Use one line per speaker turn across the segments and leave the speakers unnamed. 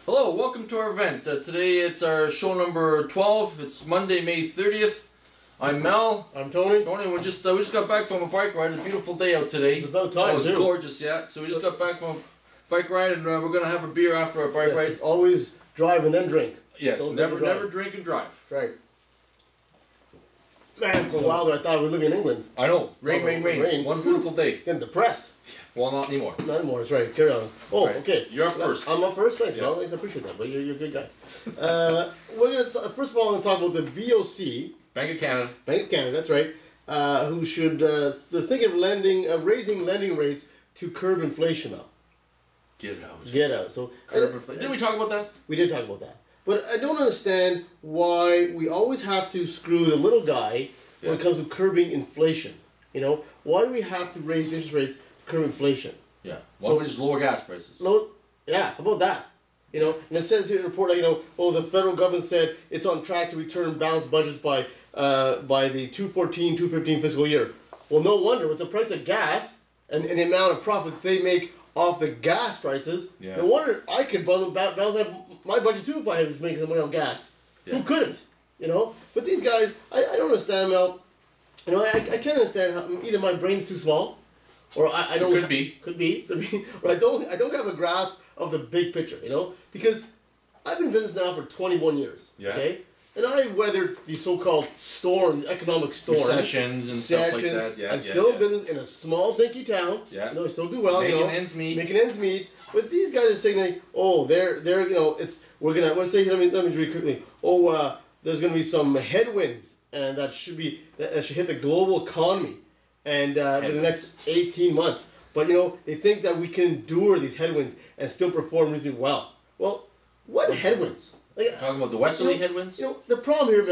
Hello, welcome to our event. Today it's our show number 12. It's Monday, May 30th. I'm Mel.
I'm Tony.
Tony, we just got back from a bike ride. It's a beautiful day out today.
It's about time,
it was
too.
gorgeous, yeah. So we just got back from a bike ride, and we're going to have a beer after our bike ride.
Always drive and then drink.
Yes,
Don't
never drink and drive.
Right. Man, for a while there I thought we were living in England.
I know. Rain. One beautiful day.
Getting depressed.
Well, not anymore.
Not anymore, that's right. Carry on. Oh,
right.
Okay.
You're up first.
I'm up first? Thanks,
Yeah.
Mel. Thanks, I appreciate that, but you're a good guy. We're gonna first of all, I'm going to talk about the BOC,
Bank of Canada.
Bank of Canada, that's right, who should think of raising lending rates to curb inflation now.
Get out.
Get out. So
Didn't we talk about that?
We did talk about that. But I don't understand why we always have to screw the little guy when it comes to curbing inflation. You know, why do we have to raise interest rates to curb inflation?
Yeah. Why don't we just lower gas prices?
No, yeah, how about that? You know, and it says here in the report, the federal government said it's on track to return balanced budgets by the 2014-2015 fiscal year. Well, no wonder with the price of gas and the amount of profits they make off the gas prices. Yeah. No wonder I could balance out my budget too if I was making some money on gas. Yeah. Who couldn't? You know, but these guys, I don't understand, Mel. You know, I can't understand how either my brain's too small, or I don't.
Could be,
or I don't have a grasp of the big picture. You know, because I've been in business now for 21 years. Yeah. Okay. And I've weathered these so-called storms, economic storms,
recessions and stuff like that. Yeah,
I'm still in business in a small, dinky town. Yeah. You know, I still do well.
Making ends meet.
Making ends meet. But these guys are saying, like, oh, they're let's say, let me read quickly. Oh, there's gonna be some headwinds, and that should hit the global economy, and in the next 18 months. But they think that we can endure these headwinds and still perform reasonably well. Well, what headwinds?
Like, talking about the westerly headwinds?
The problem here,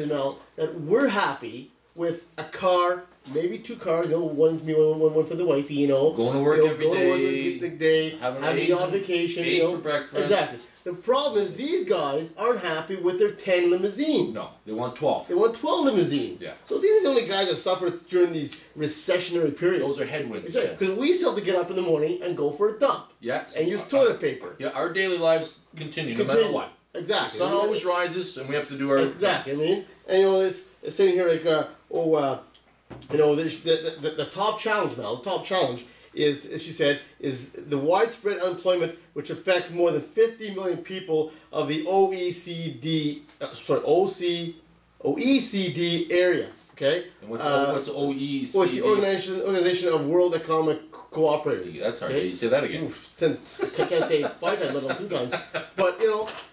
Mel, that we're happy with a car, maybe two cars, one for me, one for the wifey,
Going to work every day,
having on vacation,
for breakfast.
Exactly. The problem is these guys aren't happy with their 10 limousines.
No, they want 12.
They want 12 limousines. Yeah. So these are the only guys that suffer during these recessionary periods.
Those are headwinds.
Exactly. Because we still have to get up in the morning and go for a dump.
Yeah.
And use toilet paper.
Yeah, our daily lives continue no matter what.
Exactly.
The sun always rises, and we have to do our...
Exactly. I mean, and it's saying here like, the top challenge, Mel, the top challenge is, as she said, is the widespread unemployment which affects more than 50 million people of the OECD area. Okay.
And what's OECD?
Well, it's the Organization of World Economic Cooperation.
That's hard. Okay? You say that again.
Can't say it 5 times, let alone 2 times. But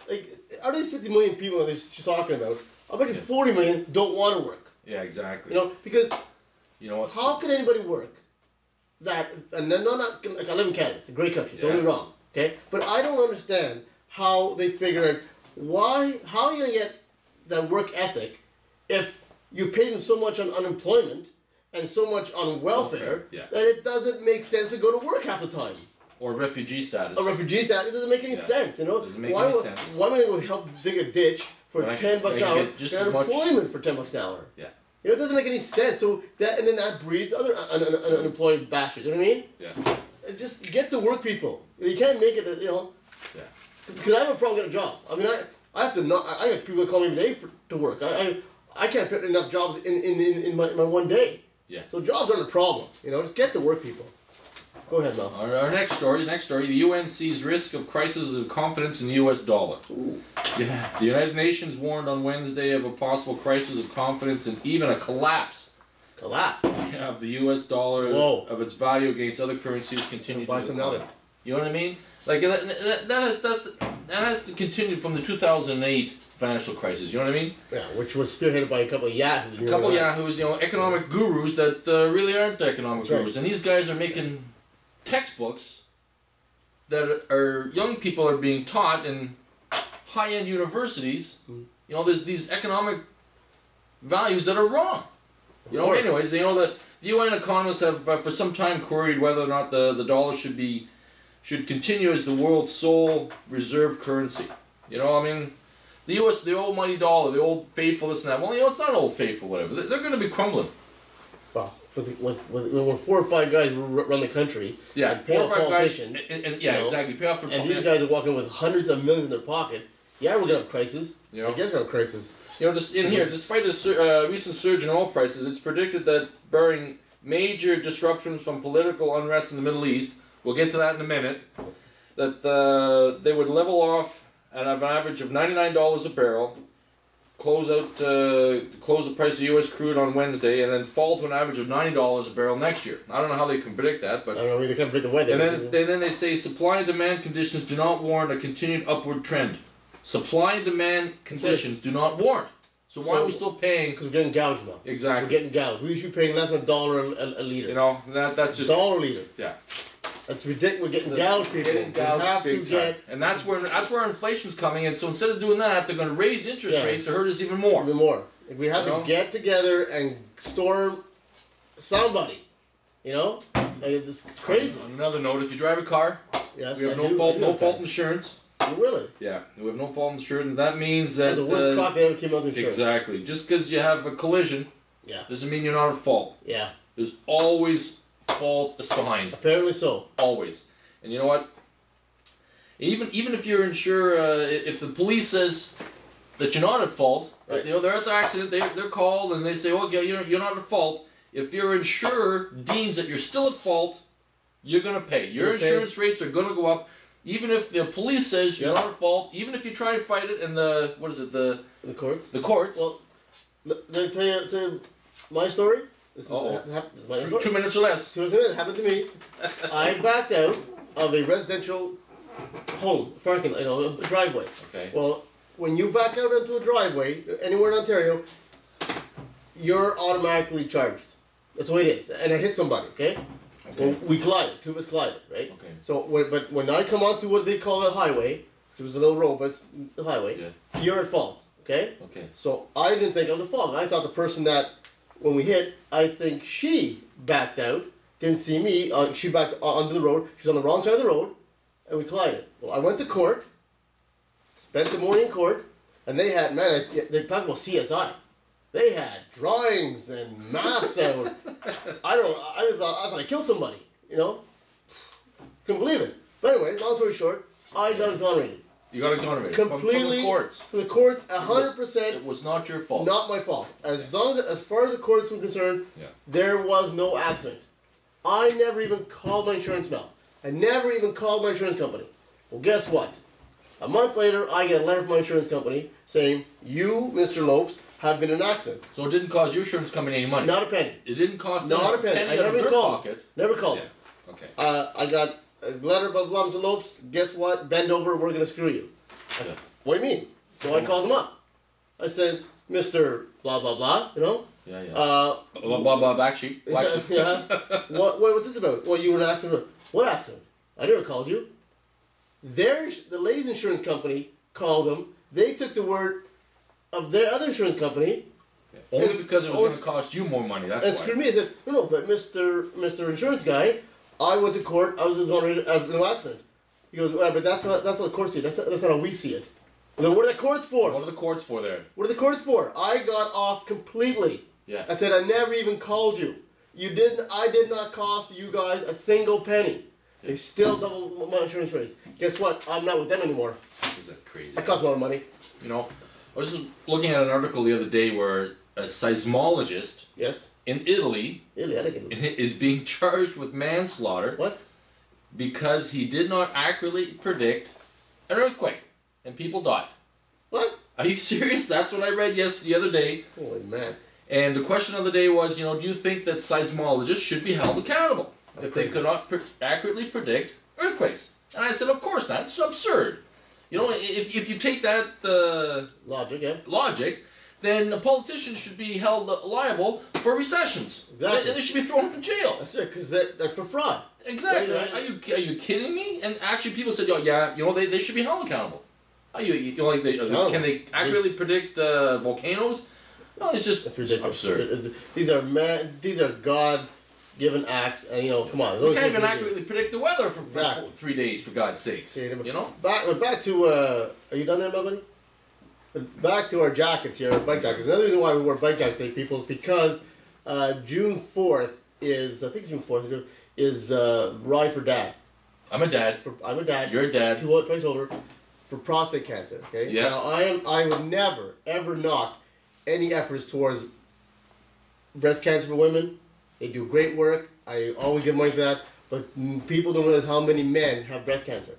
like, are these 50 million people that she's talking about? I bet you 40 million don't want to work.
Yeah, exactly.
Because
what?
How can anybody work? That and then like I live in Canada. It's a great country. Don't get me wrong. Okay, but I don't understand how they figure out how are you gonna get that work ethic if you pay them so much on unemployment and so much on welfare that it doesn't make sense to go to work half the time.
Or refugee status.
A refugee status. It doesn't make any sense.
Doesn't make any sense.
Why am I going to help dig a ditch for $10 an hour? Just unemployment for $10 an hour. Yeah. It doesn't make any sense. So that breeds other unemployed bastards. You know what I mean? Yeah. Just get to work, people. You can't make it. Yeah. Because I have a problem getting a job. I mean, I have to I have people that call me every day to work. I can't fit enough jobs in my one day. Yeah. So jobs aren't a problem. Just get to work, people. Go ahead, Mel.
Our next story. The UN sees risk of crisis of confidence in the U.S. dollar.
Ooh.
Yeah. The United Nations warned on Wednesday of a possible crisis of confidence and even a collapse. Of the U.S. dollar, of its value against other currencies continue to decline. You know what I mean? Like that has to continue from the 2008 financial crisis. You know what I mean?
Yeah, which was spearheaded by a couple of yahoos.
Yahoos, economic gurus that really aren't economic gurus, and these guys are making textbooks that are young people are being taught in high-end universities. There's these economic values that are wrong. Anyways, they know that the UN economists have for some time queried whether or not the dollar should continue as the world's sole reserve currency. The U.S., the almighty dollar, the old faithful this and that. Well, it's not old faithful, whatever. They're going to be crumbling.
Well, when 4 or 5 guys run the country.
Yeah,
and pay
4 or
off
5 guys,
politicians,
and
you know,
exactly. Pay off for
and these guys are walking with hundreds of millions in their pocket. Yeah, we're gonna have crisis.
You know?
I guess we're gonna have crisis.
You know, just in here, despite a recent surge in oil prices, it's predicted that barring major disruptions from political unrest in the Middle East, we'll get to that in a minute, that they would level off at an average of $99 a barrel, close the price of U.S. crude on Wednesday, and then fall to an average of $90 a barrel next year. I don't know how they can predict that, but
I don't know. They can't predict the weather.
and then they say supply and demand conditions do not warrant a continued upward trend. Supply and demand conditions do not warrant. So why are we still paying?
Because we're getting gouged now.
Exactly.
We're getting gouged. We should be paying less than $1 a liter.
You know, that's just
$1 a liter.
Yeah.
That's ridiculous. We're getting gouged, people.
Getting gouged
we have
big
to
time.
get
And that's where inflation's coming. And so instead of doing that, they're going to raise interest rates to hurt us even more.
even more. We have
You
to
know?
get together and storm somebody. You know, it's crazy.
On another note, if you drive a car,
Yes,
we have
I
no
do-
fault
I do have that.
insurance.
Really?
Yeah, we have no fault insurance, and that means that
That's the worst clock they ever came out with insurance.
exactly. Just because you have a collision
Yeah.
doesn't mean you're not at fault.
Yeah.
There's always fault assigned.
Apparently so.
Always. And you know what? Even if you're insured, if the police says that you're not at fault,
Right.
you know, there's an accident, they're called and they say, okay, you're not at fault. If your insurer deems that you're still at fault, you're going to pay. Your insurance rates are going to go up. Even if the police says you're not at fault, even if you try and fight it in the,
The courts?
the courts,
Well, let me tell you my story. This is my story.
2 minutes or less.
2 minutes. It happened to me. I backed out of a residential home, parking, a driveway.
Okay.
Well, when you back out into a driveway, anywhere in Ontario, you're automatically charged. That's the way it is. And I hit somebody, okay?
Okay.
Well, we collided. Two of us collided, right?
Okay.
So, when I come onto what they call a highway, it was a little road, but it's the highway, you're at fault, okay?
Okay.
So, I didn't think I was at fault. I thought the person that, when we hit, I think she backed out, didn't see me, she backed onto the road, she's on the wrong side of the road, and we collided. Well, I went to court, spent the morning in court, and they had, man, they talked about CSI. They had drawings and maps out. I thought I killed somebody, you know? Couldn't believe it. But anyway, long story short, I got exonerated.
You got exonerated
Completely
from the courts.
From the courts, 100%.
It was not your fault.
Not my fault. As far as the courts were concerned, there was no accident. I never even called my insurance now. I never even called my insurance company. Well, guess what? A month later, I get a letter from my insurance company saying, you, Mr. Lopes, have been in an accident.
So it didn't cost your insurance company any money?
Not a penny.
It didn't cost them
Not a penny. I
out of
never
their
called.
pocket?
Never called.
Yeah. Okay.
I got a letter by blah, Mr. Lopes. Guess what? Bend over. We're going to screw you.
Yeah.
What do you mean? So I called him up. I said, Mr. blah, blah, blah, you know?
Yeah, yeah. Black sheep. Black sheep.
Yeah. What's this about? Well, you were in an accident. What accident? I never called you. The lady's insurance company called them. They took the word of their other insurance company.
Only because it was going to cost you more money. That's
And
why.
screwed me. I said, no, but Mr. Insurance guy, I went to court. I was exonerated of no accident. He goes, well, but that's not the court see it. That's not how we see it. Well, then what are the courts for?
What are the courts for there?
What are the courts for? I got off completely.
Yeah.
I said, I never even called you. I did not cost you guys a single penny.
Yeah.
They still double my insurance rates. Guess what? I'm not with them anymore.
Is that crazy?
That costs a lot of money.
You know, I was just looking at an article the other day where a seismologist
Yes.
in Italy
Really, I didn't get it.
is being charged with manslaughter
What?
because he did not accurately predict an earthquake and people died.
What?
Are you serious? That's what I read the other day.
Holy man.
And the question of the day was, do you think that seismologists should be held accountable if they could not accurately predict earthquakes? And I said, of course not. It's absurd. If you take that
Logic, yeah.
logic, then the politicians should be held liable for recessions.
Exactly.
And they should be thrown in jail.
That's it, because they're for fraud.
Exactly.
Yeah, yeah.
Are you kidding me? And actually, people said, "Oh, yeah, they should be held accountable." Can they accurately predict volcanoes? No, it's just
That's ridiculous.
absurd.
These are God-given acts, and come on.
We can't even accurately predict the weather for
Exactly.
3 days, for God's sakes.
Back to are you done there, my buddy? Back to our jackets here, our bike jackets. Another reason why we wear bike jackets today, people, is because June 4th is, I think it's June 4th, is Ride for Dad.
I'm a dad.
I'm a dad.
You're a dad.
Twice over for prostate cancer. Okay.
Yeah.
Now I would never ever knock any efforts towards breast cancer for women. They do great work. I always give money for that. But people don't realize how many men have breast cancer.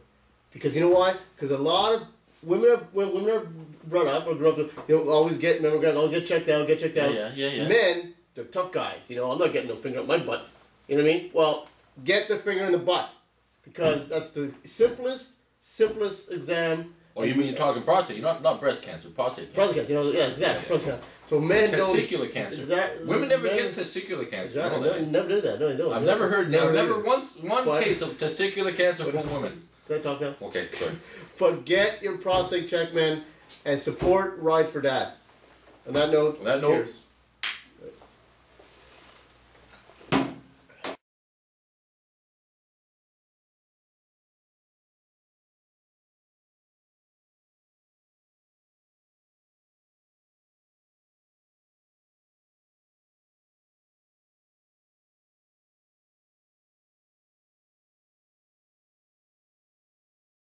Because you know why? Because a lot of women are brought up or grew up to, always get mammograms, always get checked out,
Yeah.
Men, they're tough guys. I'm not getting no finger up my butt. You know what I mean? Well, get the finger in the butt. Because that's the simplest exam.
Oh, you mean you're talking prostate, not breast cancer, prostate cancer.
Prostate cancer, yeah, exactly. Prostate cancer. So men
testicular cancer. Women never get testicular cancer.
Exactly. Never do that. No, they don't.
I've never heard. Never one case of testicular cancer from women.
Can I talk now?
Okay, sorry.
But get your prostate checked, man, and support Ride for Dad. On that note, cheers.